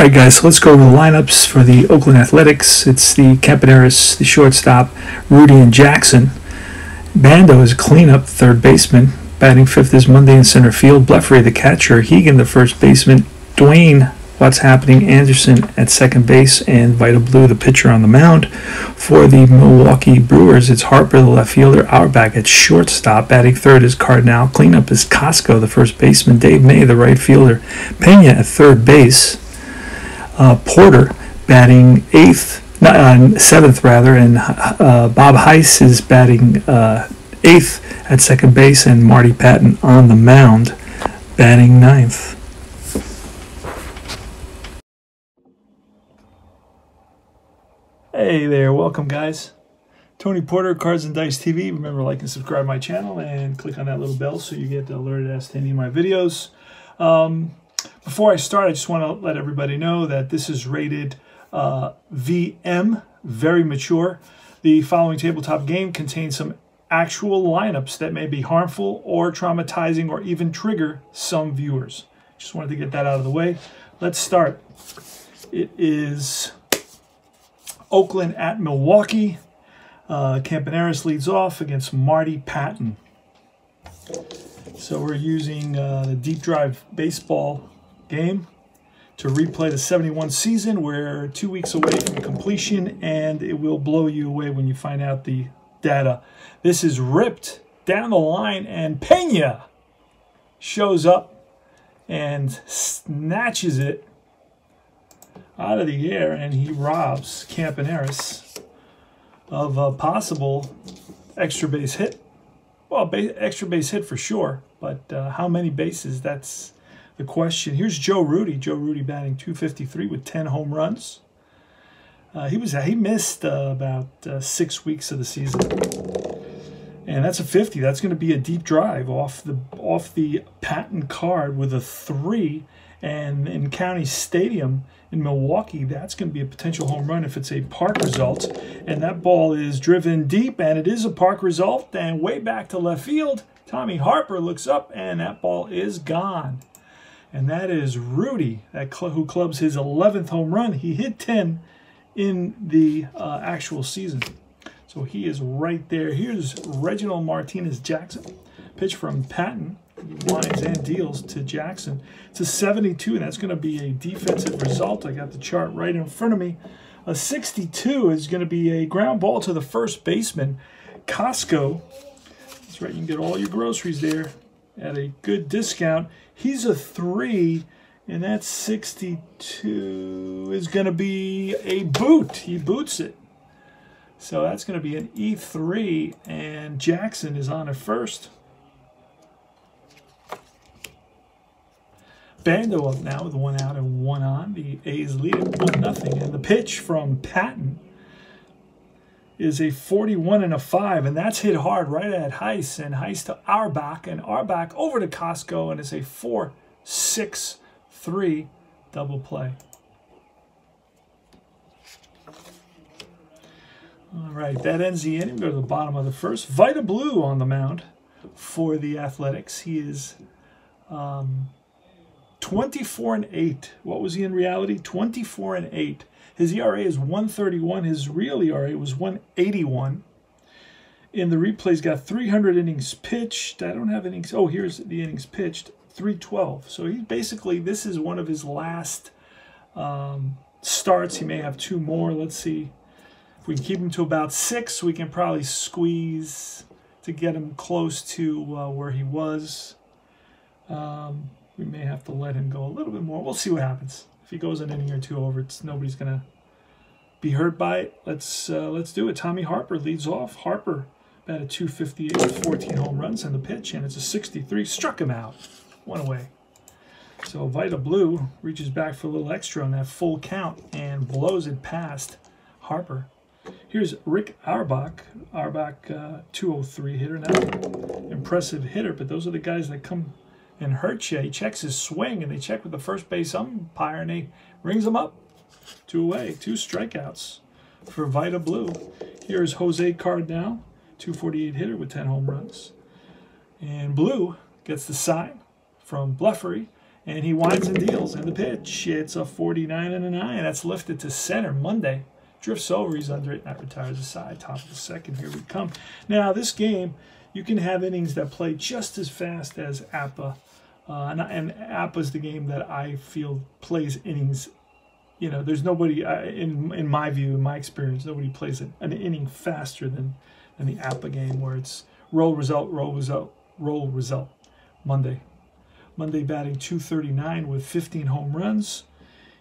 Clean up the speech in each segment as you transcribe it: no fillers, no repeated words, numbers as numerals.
Alright guys, so let's go over the lineups for the Oakland Athletics. It's the Campaneris, the shortstop, Rudy and Jackson. Bando is a cleanup third baseman. Batting fifth is Monday in center field. Bleffery the catcher. Hegan the first baseman. Dwayne, what's happening, Anderson at second base. And Vita Blue the pitcher on the mound. For the Milwaukee Brewers, it's Harper the left fielder. Auerbach at shortstop. Batting third is Cardinal. Cleanup is Costco the first baseman. Dave May the right fielder. Pena at third base. Porter batting seventh rather, and Bob Heiss is batting eighth at second base, and Marty Patton on the mound batting ninth. Hey there, welcome guys. Tony Porter, Cards and Dice TV. Remember, like and subscribe to my channel and click on that little bell so you get alerted as to any of my videos. Before I start, I just want to let everybody know that this is rated VM, very mature. The following tabletop game contains some actual lineups that may be harmful or traumatizing or even trigger some viewers. Just wanted to get that out of the way. Let's start. It is Oakland at Milwaukee. Campaneris leads off against Marty Patton. So we're using the Deep Drive Baseball game to replay the 71 season. We're 2 weeks away from completion, and it will blow you away when you find out the data. This is ripped down the line, and Pena shows up and snatches it out of the air, and he robs Campaneris of a possible extra base hit. Well, extra base hit for sure, but how many bases? That's the question. Here's Joe Rudy. Joe Rudy batting .253 with 10 home runs. He missed about 6 weeks of the season, and that's a 50. That's going to be a deep drive off the Patton card with a 3, and in County Stadium in Milwaukee, that's going to be a potential home run if it's a park result. And that ball is driven deep, and it is a park result, and way back to left field. Tommy Harper looks up, and that ball is gone. And that is Rudy, who clubs his 11th home run. He hit 10 in the actual season. So he is right there. Here's Reginald Martinez Jackson. Pitch from Patton. He lines and deals to Jackson. It's a 72, and that's going to be a defensive result. I got the chart right in front of me. A 62 is going to be a ground ball to the first baseman. Costco. That's right, you can get all your groceries there at a good discount. He's a 3, and that 62 is going to be a boot. He boots it. So that's going to be an E3, and Jackson is on at first. Bando up now with 1 out and 1 on. The A's lead at 1-0, and the pitch from Patton is a 41 and a 5, and that's hit hard right at Heiss, and Heiss to Auerbach, and Auerbach over to Costco, and it's a 4-6-3 double play. All right, that ends the inning. Go to the bottom of the first. Vita Blue on the mound for the Athletics. He is 24 and 8. What was he in reality? 24 and 8. His ERA is 131. His real ERA was 181. In the replay, he's got 300 innings pitched. I don't have innings. Oh, here's the innings pitched. 312. So he basically, this is one of his last starts. He may have 2 more. Let's see. If we can keep him to about 6, we can probably squeeze to get him close to where he was. We may have to let him go a little bit more. We'll see what happens. If he goes an inning or 2 over, nobody's gonna be hurt by it. Let's do it. Tommy Harper leads off. Harper batted .258 with 14 home runs in the pitch, and it's a 63. Struck him out. 1 away. So Vita Blue reaches back for a little extra on that full count and blows it past Harper. Here's Rick Auerbach. Auerbach, 203 hitter now. Impressive hitter, but those are the guys that come and hurt you. He checks his swing, and they check with the first base umpire, and he rings him up. 2 away, 2 strikeouts for Vita Blue. Here's Jose Cardinal, 248 hitter with 10 home runs. And Blue gets the sign from Bleffery, And he winds and deals. And the pitch, it's a 49 and a 9. That's lifted to center. Monday drifts over. He's under it. That retires aside. Top of the second. Here we come. Now, this game, you can have innings that play just as fast as APA. And APA is the game that I feel plays innings. You know, there's nobody, in my view, in my experience, nobody plays an inning faster than the APA game, where it's roll, result, roll, result, roll, result. Monday batting 239 with 15 home runs.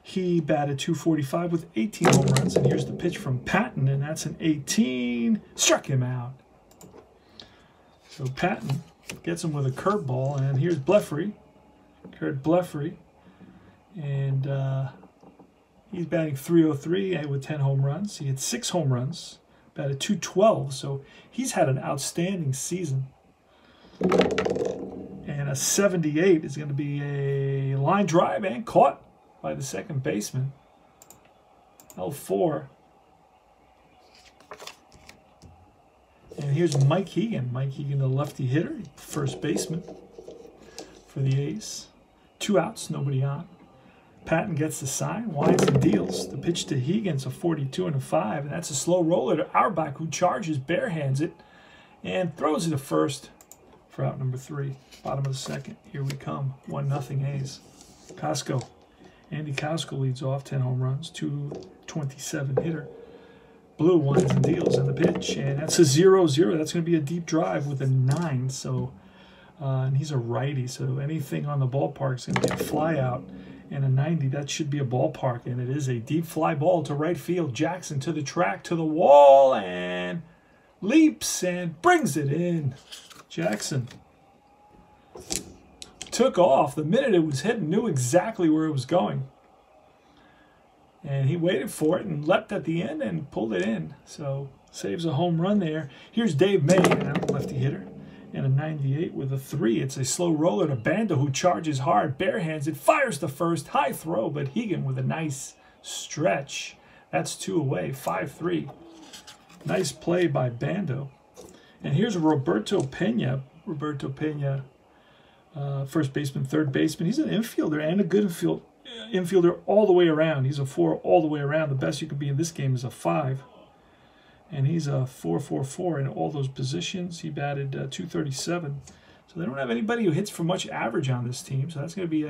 He batted 245 with 18 home runs. And here's the pitch from Patton, and that's an 18. Struck him out. So Patton gets him with a curveball, and here's Blefary. Kurt Blefary. And he's batting 303 with 10 home runs. He had 6 home runs, batted 212. So he's had an outstanding season. And a 78 is going to be a line drive and caught by the second baseman. L4. And here's Mike Hegan. Mike Hegan, the lefty hitter, first baseman for the A's. 2 outs, nobody on. Patton gets the sign, winds and deals. The pitch to Hegan's a 42 and a 5, and that's a slow roller to Auerbach, who charges, barehands it, and throws it to first for out number 3. Bottom of the second. Here we come. 1-0 A's. Costco. Andy Costco leads off, 10 home runs, 227 hitter. Blue winds and deals in the pitch, and that's a 0-0. That's going to be a deep drive with a 9. So, and he's a righty, so anything on the ballpark is going to be a fly out. And a 90, that should be a ballpark, and it is a deep fly ball to right field. Jackson to the track, to the wall, and leaps and brings it in. Jackson took off. The minute it was hit, knew exactly where it was going. And he waited for it and leapt at the end and pulled it in. So saves a home run there. Here's Dave May, lefty hitter, and a 98 with a 3. It's a slow roller to Banda, who charges hard, barehands it, fires the first, high throw, but Hegan with a nice stretch. That's 2 away, 5-3. Nice play by Bando. And here's Roberto Pena. Roberto Pena, first baseman, third baseman. He's an infielder and a good infielder all the way around. He's a 4 all the way around. The best you could be in this game is a 5. And he's a 4-4-4 in all those positions. He batted 237. So they don't have anybody who hits for much average on this team. So that's going to be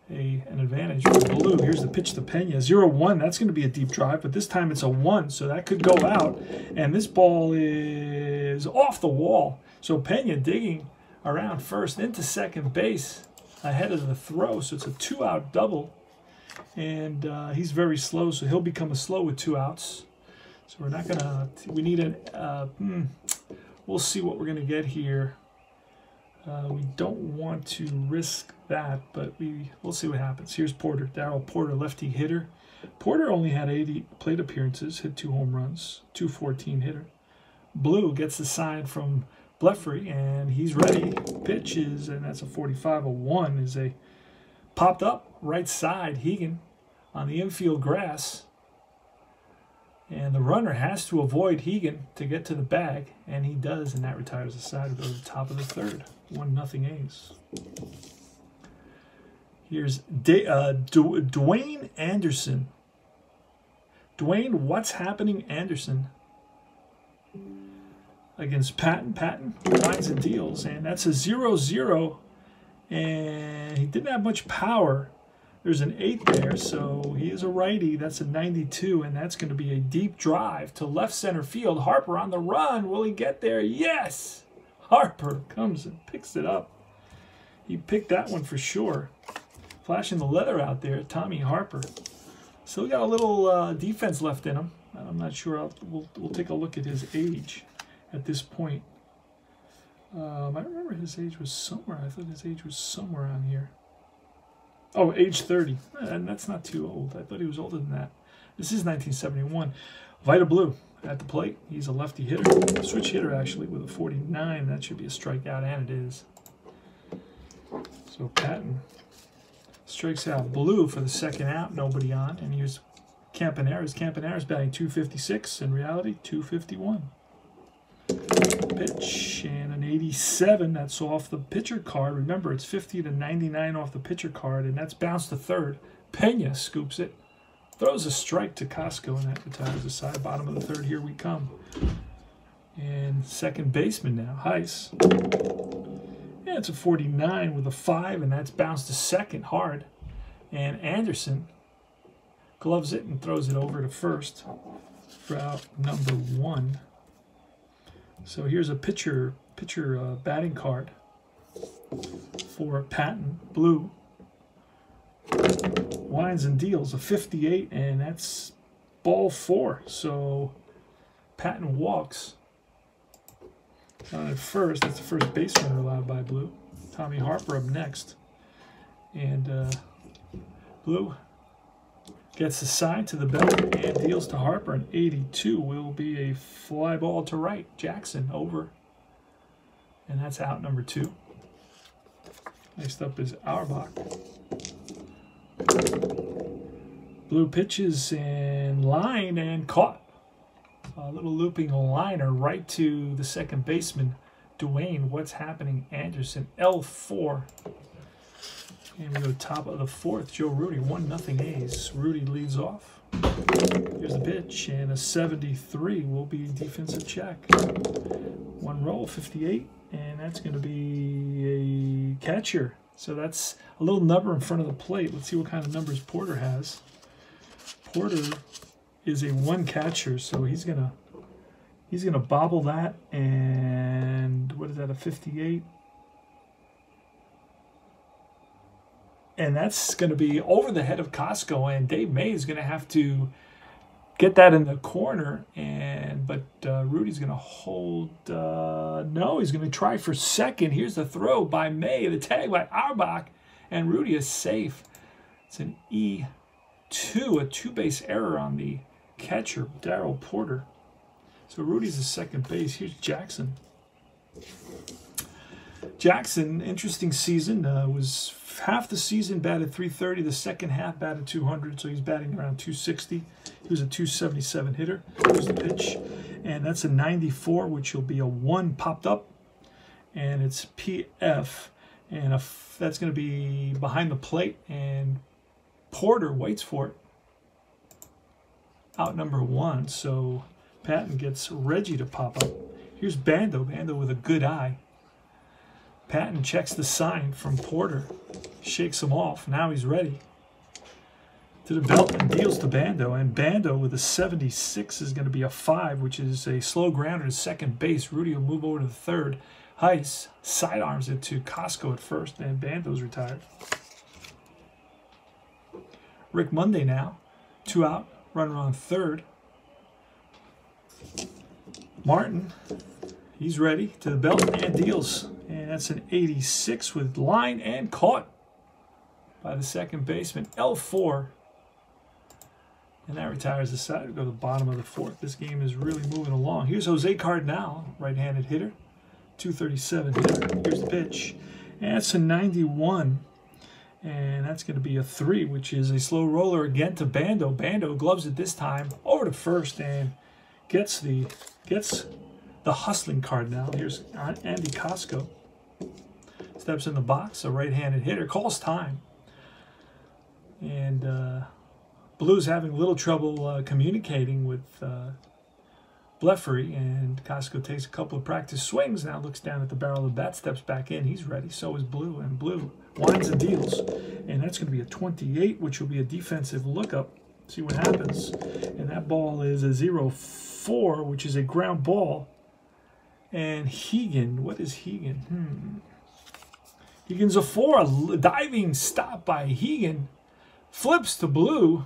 an advantage for Blue. Here's the pitch to Pena. 0-1. That's going to be a deep drive, but this time it's a 1. So that could go out. And this ball is off the wall. So Pena digging around first into second base ahead of the throw. So it's a 2-out double. And he's very slow, so he'll become a slow with 2 outs. So we're not going to, we need an, we'll see what we're going to get here. We don't want to risk that, but we'll see what happens. Here's Porter, Darryl Porter, lefty hitter. Porter only had 80 plate appearances, hit 2 home runs, 214 hitter. Blue gets the sign from Blefary, and he's ready. Pitches, and that's a 45-1, is a popped up right side. Hegan on the infield grass. And the runner has to avoid Hegan to get to the bag, and he does, and that retires the side. It goes to the top of the third. 1-0 A's. Here's Dwayne Anderson. Dwayne, what's happening, Anderson, against Patton. Patton winds and deals, and that's a 0-0, and he didn't have much power. There's an 8 there, so he is a righty. That's a 92, and that's going to be a deep drive to left center field. Harper on the run. Will he get there? Yes! Harper comes and picks it up. He picked that one for sure. Flashing the leather out there, Tommy Harper. Still got a little defense left in him. I'm not sure. We'll take a look at his age at this point. I remember his age was somewhere. I thought his age was somewhere on here. Oh, age 30. And that's not too old. I thought he was older than that. This is 1971. Vita Blue at the plate. He's a lefty hitter. Switch hitter, actually, with a 49. That should be a strikeout, and it is. So Patton strikes out Blue for the second out. Nobody on. And here's Campaneris. Campaneris batting 256. In reality, 251. pitch, and an 87. That's off the pitcher card. Remember, it's 50 to 99 off the pitcher card, and that's bounced to third. Pena scoops it, throws a strike to Costco, and that retires the side. Bottom of the third, here we come. And second baseman now, Heiss. Yeah, it's a 49 with a 5, and that's bounced to second hard. And Anderson gloves it and throws it over to first for out number 1. So here's a pitcher batting card for PENNANT, blue. Winds and deals a 58, and that's ball 4. So PENNANT walks. At first, that's the first baseman allowed by blue. Tommy Harper up next. And blue gets the side to the belt and deals to Harper. An 82 will be a fly ball to right. Jackson over. And that's out number 2. Next up is Auerbach. Blue pitches in line and caught. A little looping liner right to the second baseman, Dwayne. What's happening? Anderson, L4. And we go top of the 4th, Joe Rudi, 1-0 A's. Rudi leads off. Here's the pitch, and a 73 will be defensive check. 1 roll, 58, and that's going to be a catcher. So that's a little number in front of the plate. Let's see what kind of numbers Porter has. Porter is a 1 catcher, so he's gonna bobble that, and what is that, a 58? And that's going to be over the head of Costco, and Dave May is going to have to get that in the corner, but Rudy's going to hold, no, he's going to try for second. Here's the throw by May, the tag by Auerbach, and Rudi is safe. It's an E2, a 2-base error on the catcher, Darryl Porter. So Rudy's the second base. Here's Jackson. Jackson, interesting season. Was half the season batted .330. The second half batted .200. So he's batting around .260. He was a .277 hitter. Here's the pitch. And that's a 94, which will be a 1 popped up. And it's PF. And that's going to be behind the plate. And Porter waits for it. Out number 1. So PENNANT gets Reggie to pop up. Here's Bando. Bando with a good eye. PENNANT checks the sign from Porter. Shakes him off. Now he's ready. To the belt and deals to Bando. And Bando with a 76 is going to be a 5, which is a slow grounder to second base. Rudi will move over to the third. Heiss sidearms it to Costco at first. And Bando's retired. Rick Monday now. 2 out. Runner on third. Martin, he's ready to the belt and deals. And that's an 86 with line and caught by the second baseman, L4. And that retires the side. We go to the bottom of the 4th. This game is really moving along. Here's Jose Cardinal, right-handed hitter, 237 hitter. Here's the pitch. And that's a 91. And that's going to be a 3, which is a slow roller again to Bando. Bando gloves it this time over to first and gets the hustling card now. Here's Andy Costco. Steps in the box, a right-handed hitter. Calls time. And Blue's having a little trouble communicating with Bleffery, and Costco takes a couple of practice swings. Now looks down at the barrel of the bat, steps back in. He's ready. So is Blue, and Blue winds and deals. And that's going to be a 28, which will be a defensive lookup. See what happens. And that ball is a 0-4, which is a ground ball. And Hegan, what is Hegan? Hegan's a 4. A diving stop by Hegan. Flips to Blue.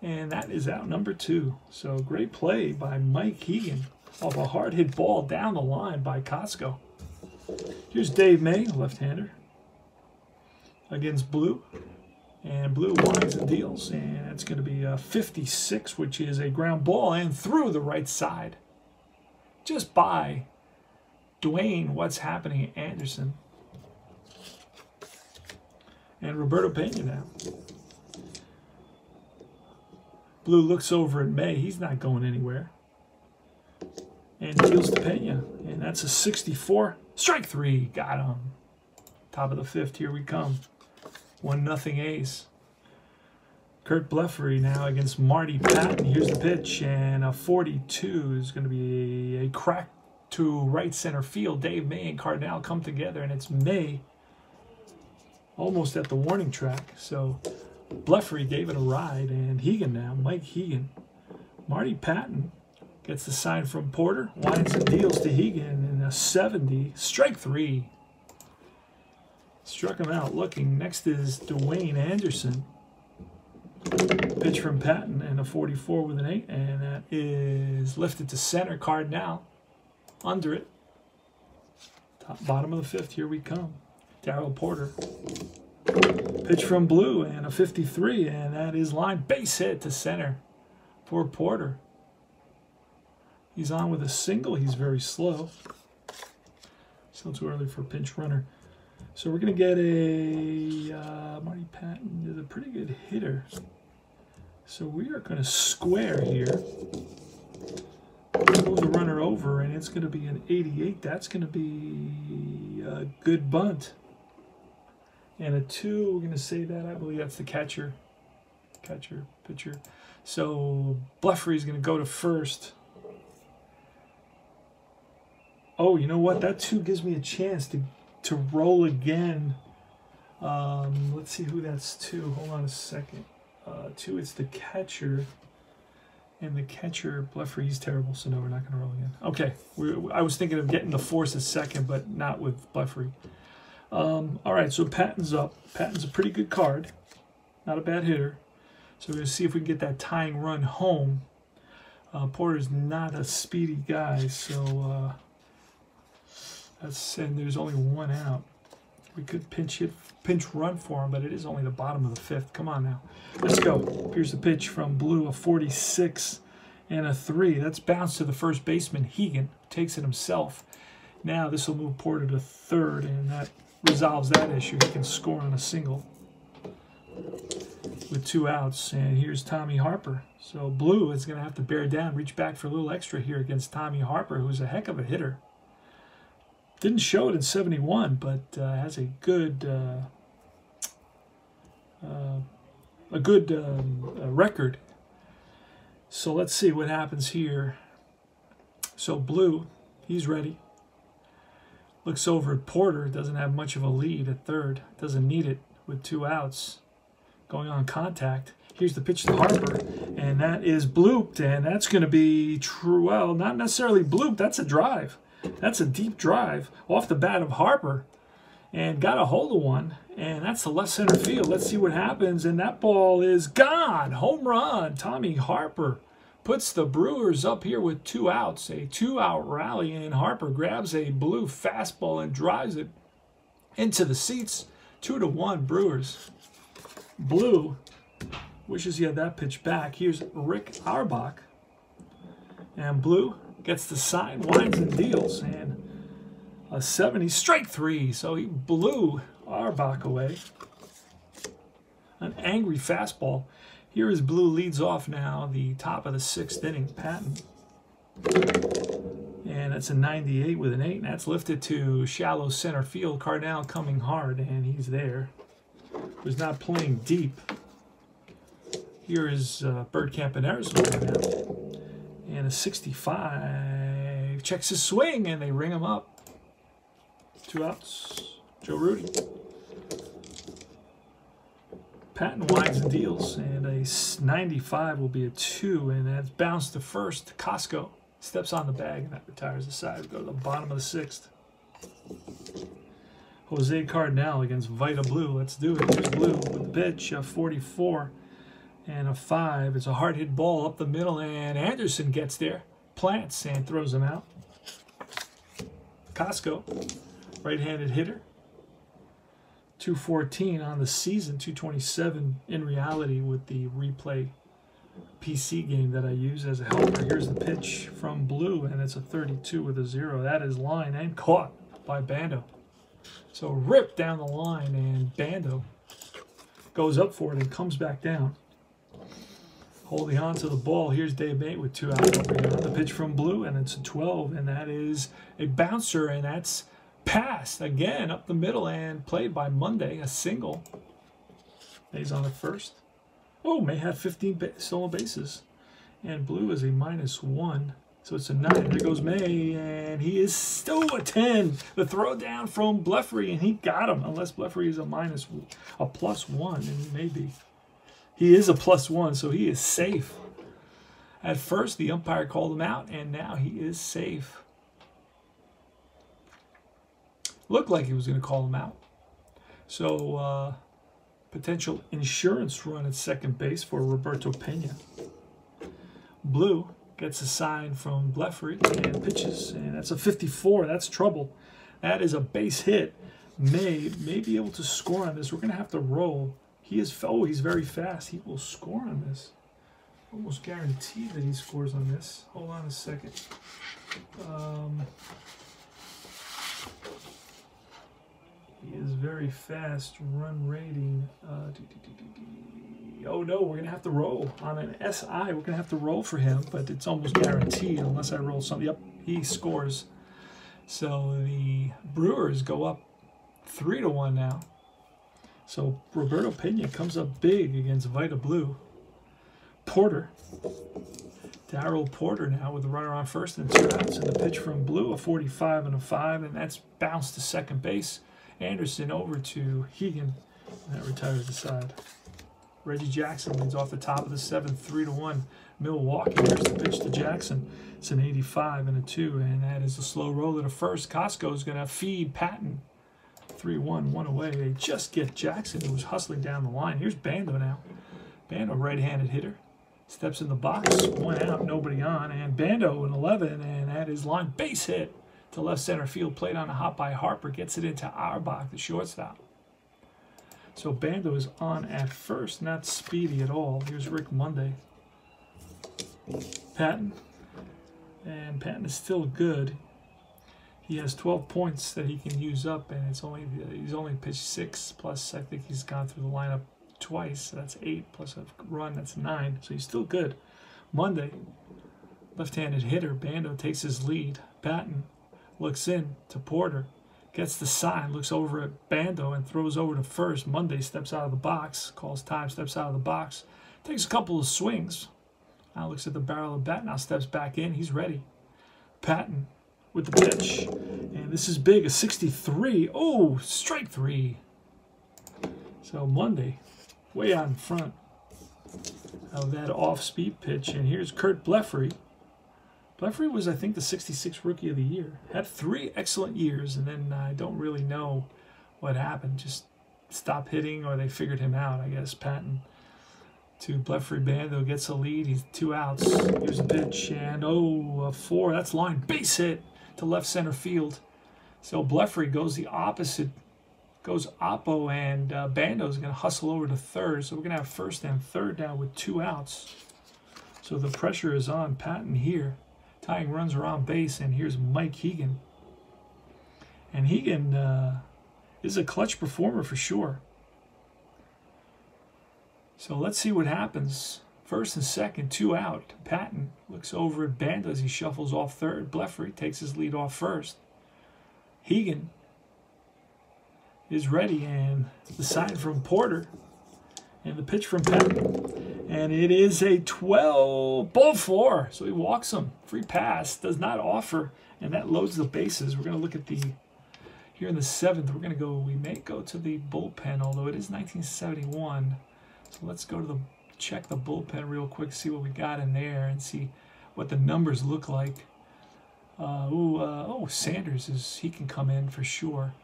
And that is out number 2. So great play by Mike Hegan off a hard hit ball down the line by Costco. Here's Dave May, left-hander, against Blue. And Blue winds and deals. And that's going to be a 56, which is a ground ball and through the right side. Just by Dwayne, what's happening at Anderson. And Roberto Pena now. Blue looks over at May. He's not going anywhere. and deals to Pena. And that's a 64. Strike 3. Got him. Top of the 5th. Here we come. 1-0 ace. Kurt Blefary now against Marty Patton. Here's the pitch, and a 42 is going to be a crack to right center field. Dave May and Cardinal come together, and it's May almost at the warning track. So Blefary gave it a ride, and Hegan now, Mike Hegan. Marty Patton gets the sign from Porter, winds and deals to Hegan, and a 70. Strike 3. Struck him out looking. Next is Dwayne Anderson. Pitch from Patton, and a 44 with an 8, and that is lifted to center. Cardinal under it. Bottom of the 5th. Here we come. Darryl Porter. Pitch from Blue, and a 53, and that is line base hit to center for Porter. He's on with a single. He's very slow. Still too early for a pinch runner. So we're going to get a Marty Patton is a pretty good hitter. So we are going to square here. Move the runner over, and it's going to be an 88. That's going to be a good bunt. And a 2, we're going to say that. I believe that's the catcher. Pitcher. So Blefary is going to go to first. Oh, you know what? That 2 gives me a chance to roll again. Let's see who that's to. Hold on a second. 2, it's the catcher. And the catcher, Blefary, he's terrible, so no, we're not going to roll again. Okay, I was thinking of getting the force at second, but not with Blefary. All right, so Patton's up. Patton's a pretty good card. Not a bad hitter. So we're going to see if we can get that tying run home. Porter's not a speedy guy, so and there's only 1 out. We could pinch run for him, but it is only the bottom of the 5th. Come on now. Let's go. Here's the pitch from Blue, a 46 and a 3. That's bounced to the first baseman. Hegan takes it himself. Now this will move Porter to third, and that resolves that issue. He can score on a single with 2 outs. And here's Tommy Harper. So Blue is going to have to bear down, reach back for a little extra here against Tommy Harper, who's a heck of a hitter. Didn't show it in 71, but has a good record. So let's see what happens here. So Blue, he's ready. Looks over at Porter. Doesn't have much of a lead at third. Doesn't need it with 2 outs. Going on contact. Here's the pitch to Harper, and that is blooped, and that's going to be true. Well, not necessarily blooped. That's a drive. That's a deep drive off the bat of Harper, and got a hold of one, and that's the left center field. Let's see what happens, and that ball is gone. Home run. Tommy Harper puts the Brewers up here with 2 outs, a 2-out rally, and Harper grabs a Blue fastball and drives it into the seats. 2-1 Brewers. Blue wishes he had that pitch back. Here's Rick Auerbach, and Blue gets the sign, winds and deals, and a 70. Strike 3. So he blew Auerbach away. An angry fastball. Here is Blue leads off now, the top of the 6th inning. Patton. And that's a 98 with an 8. And that's lifted to shallow center field. Cardinal coming hard, and he's there. Was not playing deep. Here is Bert Campaneris now. And a 65. Checks his swing, and they ring him up. 2 outs. Joe Rudy. Patton winds and deals, and a 95 will be a 2, and that's bounced to first. Costco steps on the bag, and that retires the side. We go to the bottom of the 6th. Jose Cardinal against Vita Blue. Let's do it. Here's Blue with the pitch, a 44 and a 5. It's a hard hit ball up the middle, and Anderson gets there, plants, and throws him out. Costco, right-handed hitter. 214 on the season, 227 in reality with the replay PC game that I use as a helper. Here's the pitch from Blue, and it's a 32 with a 0. That is line and caught by Bando. So ripped down the line, and Bando goes up for it and comes back down. Holding on to the ball. Here's Dave Mate with 2 outs. The pitch from Blue, and it's a 12, and that is a bouncer, and that's passed again up the middle and played by Monday, a single. May's on at first. Oh, May had 15 stolen bases, and Blue is a -1, so it's a 9. There goes May, and he is still a 10. The throw down from Blefary, and he got him. Unless Blefary is a +1, and he may be. He is a +1, so he is safe. At first, the umpire called him out, and now he is safe. Looked like he was going to call him out. So, potential insurance run at second base for Roberto Pena. Blue gets a sign from Blefary and pitches, and that's a 54. That's trouble. That is a base hit. May be able to score on this. We're going to have to roll. He's very fast. He will score on this. Almost guaranteed that he scores on this. Hold on a second. He is very fast. Run rating. Oh no, we're going to have to roll. On an SI, we're going to have to roll for him, but it's almost guaranteed unless I roll something. Yep, he scores. So the Brewers go up 3-1 now. So Roberto Pena comes up big against Vita Blue. Porter. Darryl Porter now with a runner on first and 2 outs. And the pitch from Blue, a 45 and a 5, and that's bounced to second base. Anderson over to Hegan, and that retires the side. Reggie Jackson leads off the top of the 7th, 3-1. Milwaukee. Here's the pitch to Jackson. It's an 85 and a 2, and that is a slow roller to first. Costco is going to feed Patton. 3-1, 1 away. They just get Jackson, who was hustling down the line. Here's Bando now. Bando, right-handed hitter. Steps in the box. 1 out, nobody on. And Bando, an 11, and that is line base hit to left center field. Played on a hop by Harper. Gets it into Auerbach, the shortstop. So Bando is on at first. Not speedy at all. Here's Rick Monday. Patton. And Patton is still good. He has 12 points that he can use up, and he's only pitched 6, plus I think he's gone through the lineup twice, so that's 8, plus a run, that's 9, so he's still good. Monday, left-handed hitter, Bando takes his lead. Patton looks in to Porter, gets the sign, looks over at Bando, and throws over to first. Monday steps out of the box, calls time, steps out of the box, takes a couple of swings, now looks at the barrel of the bat, now steps back in, he's ready. Patton with the pitch, and this is big, a 63. Oh, strike 3. So Monday, way out in front of that off-speed pitch, and here's Kurt Blefary. Blefary was, I think, the 66th Rookie of the Year. Had 3 excellent years, and then I don't really know what happened. Just stopped hitting, or they figured him out, I guess. Patton to Blefary. Bando gets a lead. He's 2 outs. Here's a pitch, and a 4. That's line base hit to left center field. So Blefary goes the opposite, goes oppo, and Bando's going to hustle over to third. So we're going to have first and third now with 2 outs. So the pressure is on Patton here. Tying runs are on base, and here's Mike Hegan. And Hegan is a clutch performer for sure. So let's see what happens. First and second, 2 out. Patton looks over at Bando as he shuffles off third. Blefary takes his lead off first. Hegan is ready, and the sign from Porter, and the pitch from Patton. And it is a 12, ball 4. So he walks him. Free pass, does not offer, and that loads the bases. We're going to look at the, here in the 7th, we're going to go, we may go to the bullpen, although it is 1971. So let's go to the, check the bullpen real quick, see what we got in there, and see what the numbers look like. Sanders he can come in for sure.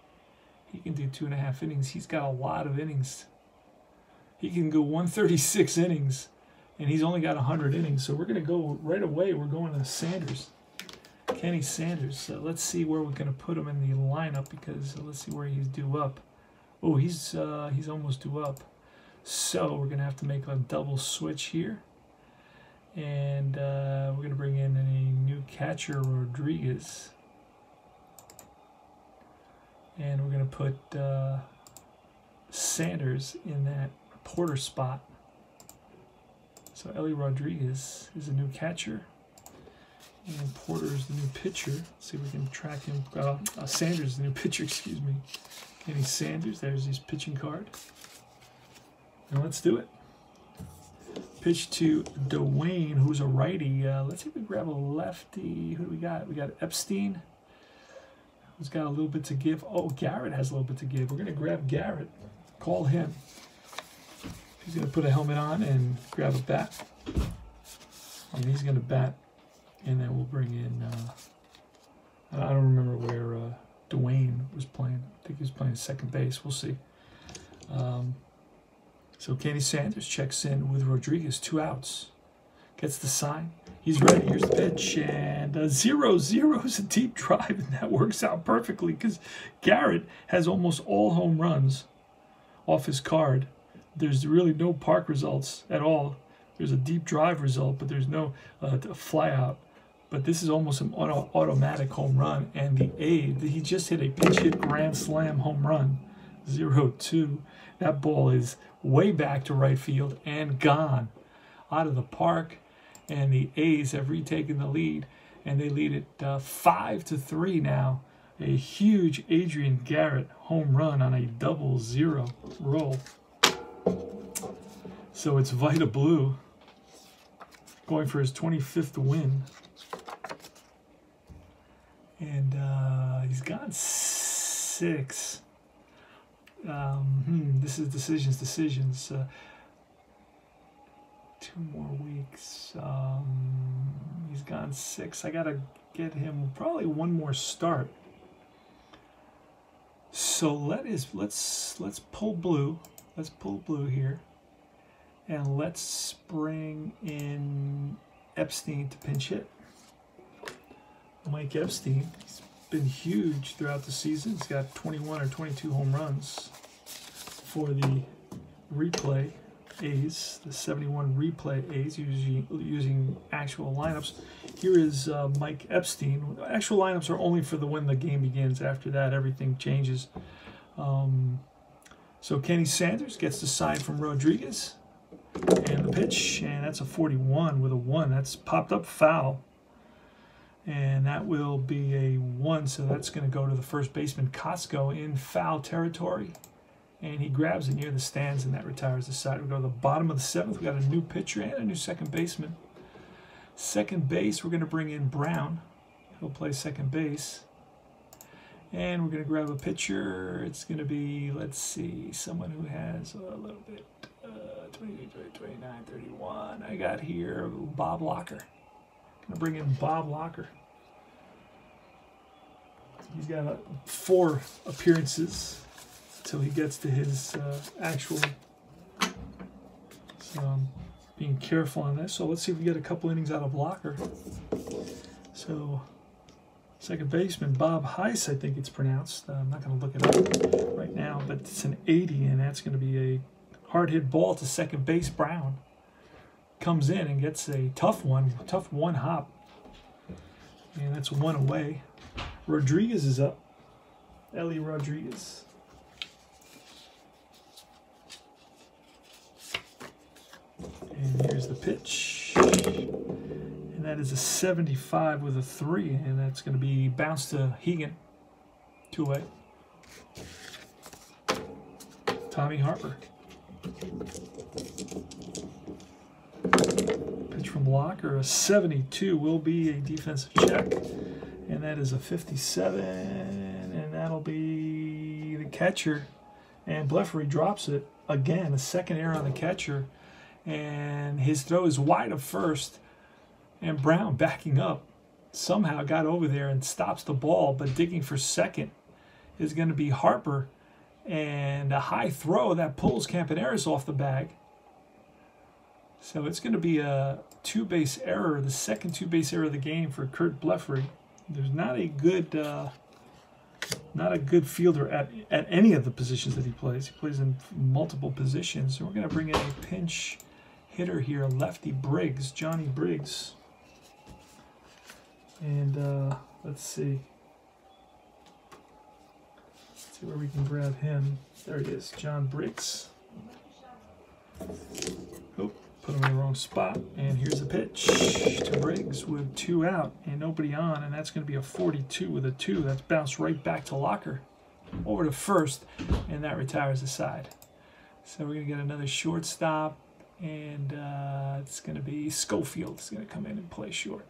He can do 2.5 innings. He's got a lot of innings. He can go 136 innings, and he's only got 100 innings. So we're going to go right away. We're going to Sanders, Kenny Sanders. So let's see where we're going to put him in the lineup, because let's see where he's due up. Oh, he's almost due up. So we're going to have to make a double switch here. And we're going to bring in a new catcher, Rodriguez. And we're going to put Sanders in that Porter spot. So Ellie Rodriguez is a new catcher. And Porter is the new pitcher. Let's see if we can track him. Sanders is the new pitcher, excuse me. Kenny Sanders, there's his pitching card. And let's do it. Pitch to Dwayne, who's a righty. Let's see if we grab a lefty. Who do we got? We got Epstein, who's got a little bit to give. Oh, Garrett has a little bit to give. We're going to grab Garrett. Call him. He's going to put a helmet on and grab a bat. And he's going to bat. And then we'll bring in, I don't remember where Dwayne was playing. I think he was playing second base. We'll see. So Kenny Sanders checks in with Rodriguez, 2 outs. Gets the sign. He's ready. Here's the pitch. And 0-0 is a deep drive, and that works out perfectly because Garrett has almost all home runs off his card. There's really no park results at all. There's a deep drive result, but there's no fly out. But this is almost an automatic home run. And the he just hit a pinch hit grand slam home run, 0-2. That ball is way back to right field and gone out of the park. And the A's have retaken the lead, and they lead it 5-3 now. A huge Adrian Garrett home run on a 0-0 roll. So it's Vita Blue going for his 25th win. And he's gone 6. This is decisions. 2 more weeks. He's gone 6. I gotta get him probably 1 more start. So let's pull blue. Let's pull blue here, and let's bring in Epstein to pinch hit. Mike Epstein, he's been huge throughout the season. He's got 21 or 22 home runs for the replay A's, the 71 replay A's, using actual lineups. Here is Mike Epstein. Actual lineups are only for when the game begins. After that, everything changes. So Kenny Sanders gets the sign from Rodriguez. And the pitch, and that's a 41 with a 1. That's popped up foul. And that will be a 1, so that's going to go to the first baseman, Costco, in foul territory. And he grabs it near the stands, and that retires the side. We go to the bottom of the 7th. We got a new pitcher and a new second baseman. Second base, we're going to bring in Brown. He'll play second base. And we're going to grab a pitcher. It's going to be, let's see, someone who has a little bit, 28, 29, 31. I got here Bob Locker. Going to bring in Bob Locker. He's got 4 appearances until he gets to his actual. So I'm being careful on this. So let's see if we get a couple innings out of Locker. So second baseman Bob Heiss, I think it's pronounced. I'm not going to look it up right now, but it's an 80, and that's going to be a hard hit ball to second base. Brown comes in and gets a tough one hop, and that's 1 away. Rodriguez is up. Ellie Rodriguez. And here's the pitch. And that is a 75 with a 3, and that's going to be bounced to Hegan. 2 away. Tommy Harper. Pitch from Locker, a 72 will be a defensive check, and that is a 57, and that'll be the catcher, and Bleffery drops it again, a second error on the catcher, and his throw is wide of first, and Brown, backing up, somehow got over there and stops the ball, but digging for second is going to be Harper, and a high throw that pulls Campaneris off the bag. So it's going to be a 2-base error, the second 2-base error of the game for Kurt Bleffery. There's not a good fielder at any of the positions that he plays. He plays in multiple positions. So we're going to bring in a pinch hitter here, lefty Briggs, Johnny Briggs. And let's see where we can grab him. There he is, John Briggs. Oh, Put him in the wrong spot. And here's the pitch to Briggs with 2 out and nobody on. And that's going to be a 42 with a 2. That's bounced right back to Locker. Over to first. And that retires the side. So we're going to get another shortstop. And it's going to be Schofield. It's going to come in and play short.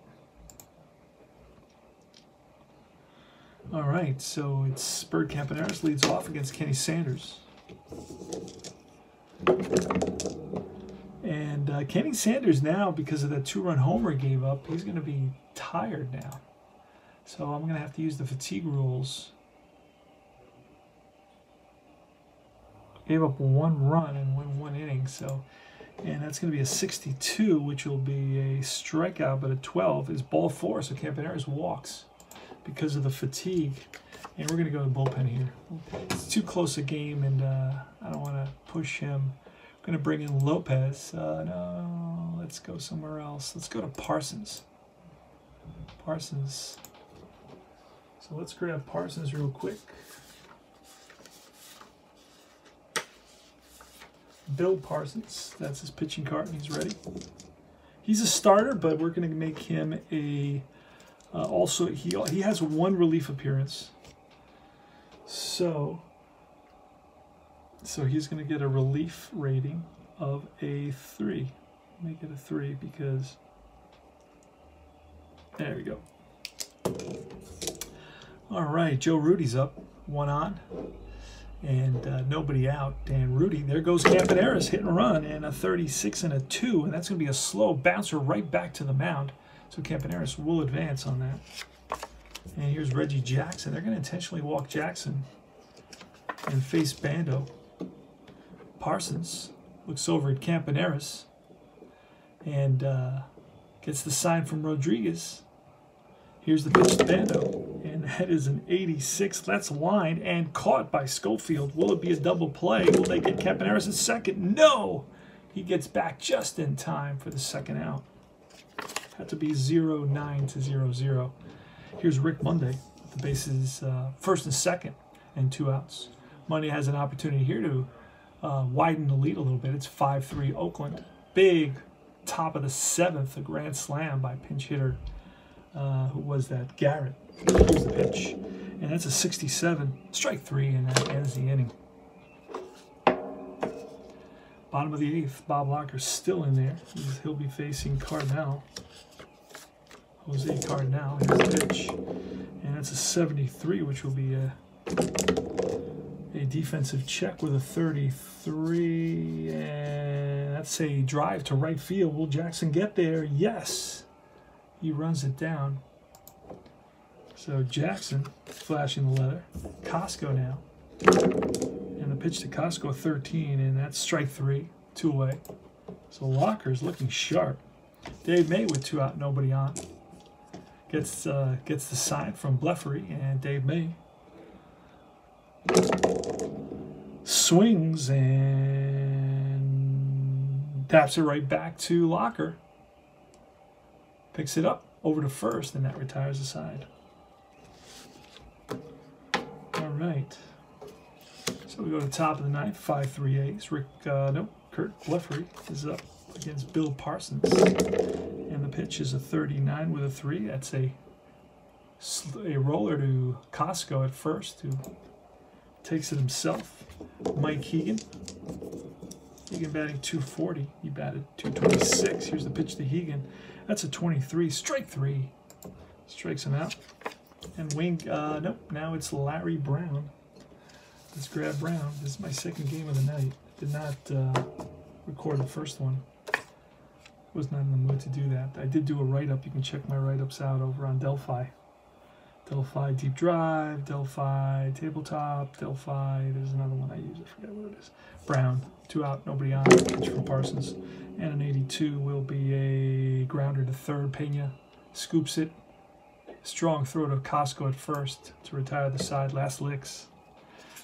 All right, so it's Bird Campaneris leads off against Kenny Sanders. And Kenny Sanders now, because of that 2-run homer he gave up, he's going to be tired now. So I'm going to have to use the fatigue rules. Gave up 1 run and won 1 inning, so... And that's going to be a 62, which will be a strikeout, but a 12 is ball 4, so Campaneris walks because of the fatigue. And we're going to go to the bullpen here. It's too close a game, and I don't want to push him. I'm going to bring in Lopez. No, let's go somewhere else. Let's go to Parsons. Parsons. So let's grab Parsons real quick. Bill Parsons. That's his pitching card, and he's ready. He's a starter, but we're going to make him a... also, he has 1 relief appearance. So he's going to get a relief rating of a 3. Make it a 3 because... There we go. All right, Joe Rudy's up. 1 on. And nobody out. And Rudy, there goes Campaneris, hit and run, and a 36 and a 2. And that's going to be a slow bouncer right back to the mound. So Campaneris will advance on that. And here's Reggie Jackson. They're going to intentionally walk Jackson and face Bando. Parsons looks over at Campaneris and gets the sign from Rodriguez. Here's the pitch to Bando. And that is an 86. That's lined and caught by Schofield. Will it be a double play? Will they get Campaneris at second? No! He gets back just in time for the second out. Had to be 0-9 to 0-0. Here's Rick Monday with the bases first and second and 2 outs. Monday has an opportunity here to widen the lead a little bit. It's 5-3 Oakland. Big top of the 7th, a grand slam by pinch hitter. Who was that? Garrett. Here's the pitch. And that's a 67. Strike 3, and that ends the inning. Bottom of the 8th, Bob Locker's still in there. He'll be facing Cardinal. Jose Cardinal. Here's the pitch. And that's a 73, which will be a defensive check with a 33. And that's a drive to right field. Will Jackson get there? Yes. He runs it down. So Jackson flashing the letter. Costco now. And the pitch to Costco, 13, and that's strike 3, 2 away. So Locker's looking sharp. Dave May with 2 out, nobody on. Gets the sign from Bleffery, and Dave May swings and taps it right back to Locker. Picks it up over to first, and that retires the side. All right. So we go to the top of the 9th, 5-3 A's. Kurt Bleffery is up against Bill Parsons. And the pitch is a 39 with a 3. That's a roller to Costco at first, who takes it himself. Mike Hegan. Hegan batting 240. He batted 226. Here's the pitch to Hegan. That's a 23. Strike 3. Strikes him out. And nope, now it's Larry Brown. Let's grab Brown. This is my 2nd game of the night. Did not record the first one. Was not in the mood to do that. I did do a write-up. You can check my write-ups out over on Delphi. Delphi Deep Drive, Delphi Tabletop, Delphi. There's another one I use. I forget what it is. Brown, 2 out, nobody on. Pitch from Parsons. And an 82 will be a grounder to third. Pena scoops it. Strong throw to Costco at first to retire the side. Last licks.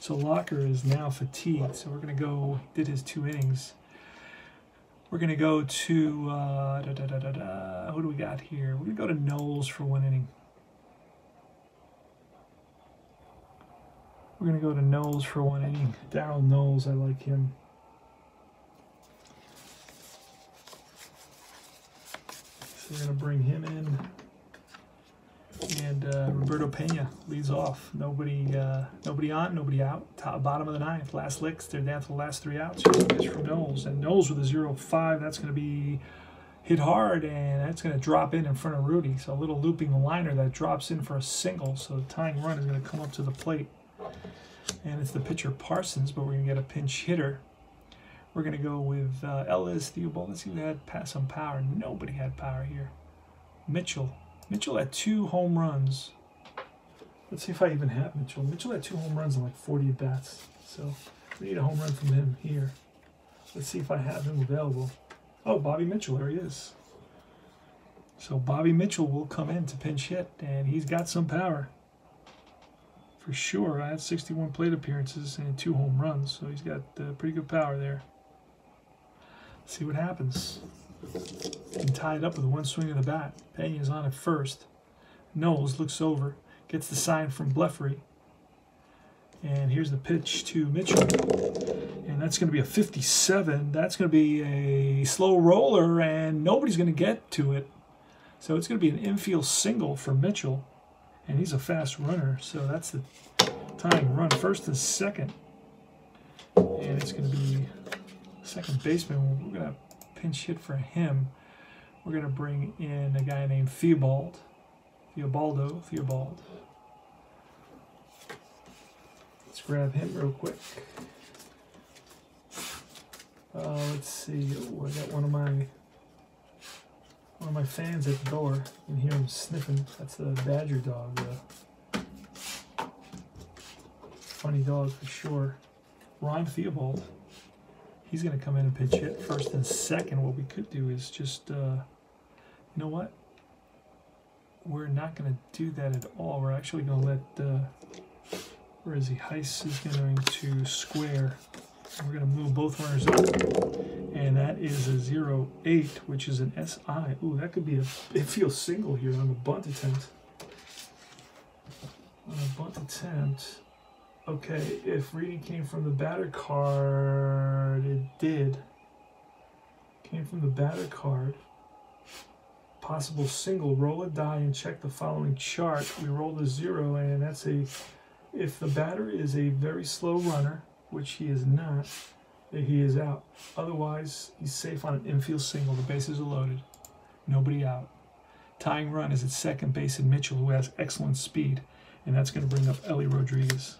So Locker is now fatigued. So we're going to go, did his 2 innings. We're going to go to, who do we got here? We're going to go to Knowles for 1 inning. We're going to go to Knowles for 1 inning. Darryl Knowles, I like him. we're going to bring him in. And Roberto Pena leads off. Nobody on, nobody out. Bottom of the ninth, last licks. They're down to the last 3 outs. Here's a pitch from Knowles. And Knowles with a 0-5. That's going to be hit hard, and that's going to drop in front of Rudy. So a little looping liner that drops in for a single. So the tying run is going to come up to the plate. And it's the pitcher Parsons, but we're going to get a pinch hitter. We're going to go with Ellis, Theobald. Let's see who had some power. Nobody had power here. Mitchell had 2 home runs. Let's see if I even have Mitchell. Mitchell had 2 home runs and like 40 at-bats. So we need a home run from him here. Let's see if I have him available. Oh, Bobby Mitchell, there he is. So Bobby Mitchell will come in to pinch hit, and he's got some power. For sure. I had 61 plate appearances and 2 home runs, so he's got pretty good power there. Let's see what happens. And tie it up with 1 swing of the bat. Pena's on at first. Knowles looks over, gets the sign from Bleffery. And here's the pitch to Mitchell. And that's going to be a 57. That's going to be a slow roller, and nobody's going to get to it. So it's going to be an infield single for Mitchell. And he's a fast runner, so that's the tying run, first and second. And it's going to be second baseman. We're going to pinch hit for him. We're going to bring in a guy named Theobald. Let's grab him real quick. Let's see. Oh, I got one of my fans at the door. You can hear him sniffing. That's the Badger dog. Funny dog for sure. Ron Theobald. He's going to come in and pinch hit first and second. What we could do is just, you know what? We're not going to do that at all. We're actually going to let, where is he? Heiss is going to square. We're going to move both runners up. And that is a 0-8, which is an SI. Ooh, that could be a infield single here on the bunt attempt. Okay, if reading came from the batter card, it did. Came from the batter card. Possible single, roll a die and check the following chart. We roll a 0, and that's if the batter is a very slow runner, which he is not, he is out. Otherwise, he's safe on an infield single. The bases are loaded. Nobody out. Tying run is at second base in Mitchell, who has excellent speed, and that's going to bring up Ellie Rodriguez.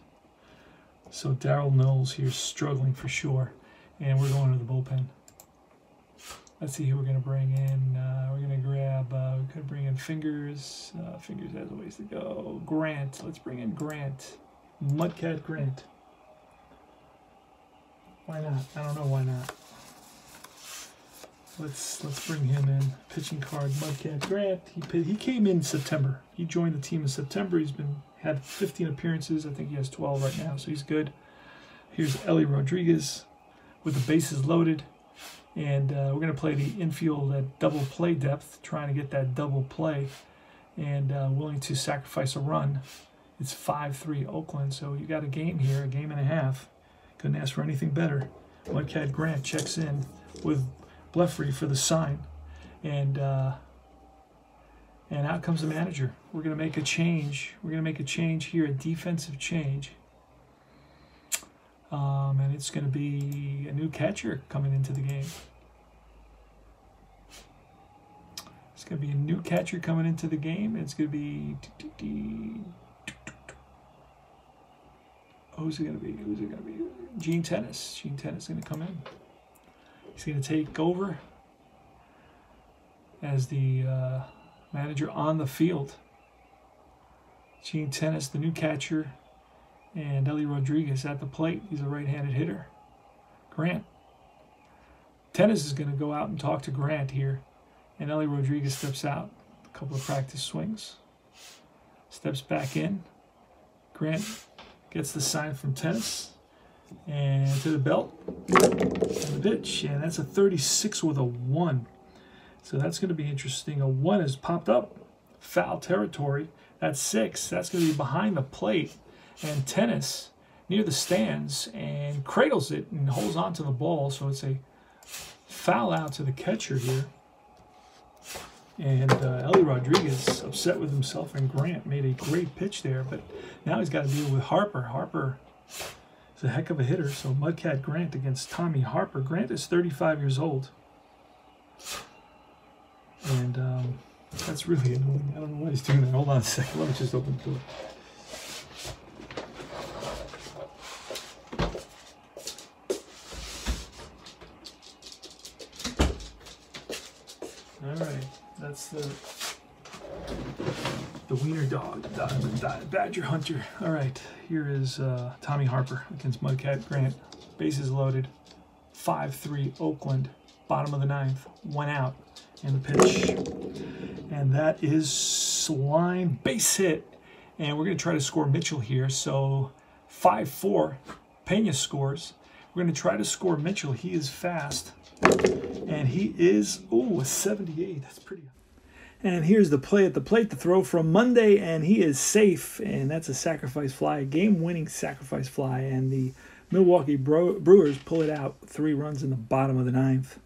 So Darryl Knowles here struggling for sure, and we're going to the bullpen. Let's see who we're going to bring in. We're going to grab, we could bring in Fingers. Fingers has a ways to go. Grant. Let's bring in Grant. Mudcat Grant. Why not? I don't know why not. Let's bring him in. Pitching card, Mudcat Grant. He came in September. He joined the team in September. He's had 15 appearances. I think he has 12 right now, so he's good. Here's Ellie Rodriguez with the bases loaded. And we're going to play the infield at double play depth, trying to get that double play, and willing to sacrifice a run. It's 5-3 Oakland, so you got a game here, a game and a half. Couldn't ask for anything better. Mudcat Grant checks in with Bleffery for the sign, and out comes the manager. We're going to make a change. We're going to make a change here, a defensive change. And it's going to be a new catcher coming into the game. It's going to be a new catcher coming into the game. It's going to be... Who's it going to be? Who's it going to be? Gene Tennis. Gene Tennis is going to come in. He's going to take over as the manager on the field. Gene Tennis, the new catcher, and Ellie Rodriguez at the plate. He's a right-handed hitter. Grant. Tennis is going to go out and talk to Grant here, and Ellie Rodriguez steps out. A couple of practice swings. Steps back in. Grant gets the sign from Tennis. And to the belt. And the pitch. And that's a 36 with a 1. So that's going to be interesting. A 1 has popped up. Foul territory. That's 6. That's going to be behind the plate. And Tennis near the stands and cradles it and holds on to the ball. So it's a foul out to the catcher here. And Ellie Rodriguez upset with himself, and Grant made a great pitch there, but now he's got to deal with Harper. Harper is a heck of a hitter, so Mudcat Grant against Tommy Harper. Grant is 35 years old. And that's really annoying. I don't know why he's doing that. Hold on a second. Let me just open the door. All right. That's the wiener dog, the Badger Hunter. All right. Here is Tommy Harper against Mudcat Grant. Bases loaded. 5-3 Oakland. Bottom of the ninth. 1 out. And the pitch. And that is line base hit. And we're going to try to score Mitchell here. So 5-4. Pena scores. We're going to try to score Mitchell. He is fast. And he is, a 78. That's pretty. And here's the play at the plate, the throw from Monday, and he is safe. And that's a sacrifice fly, a game-winning sacrifice fly. And the Milwaukee Brewers pull it out, 3 runs in the bottom of the ninth.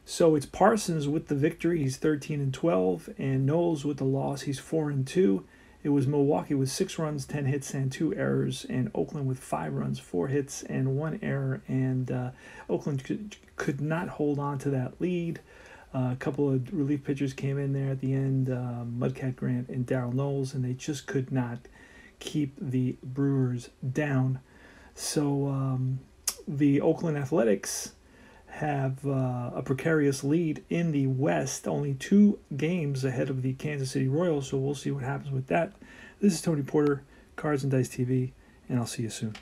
So it's Parsons with the victory. He's 13-12, and Knowles with the loss. He's 4-2. It was Milwaukee with 6 runs, 10 hits, and 2 errors, and Oakland with 5 runs, 4 hits, and 1 error. And Oakland could not hold on to that lead. A couple of relief pitchers came in there at the end, Mudcat Grant and Darryl Knowles, and they just could not keep the Brewers down. So the Oakland Athletics have a precarious lead in the West, only 2 games ahead of the Kansas City Royals, so we'll see what happens with that. This is Tony Porter, Cards and Dice TV, and I'll see you soon.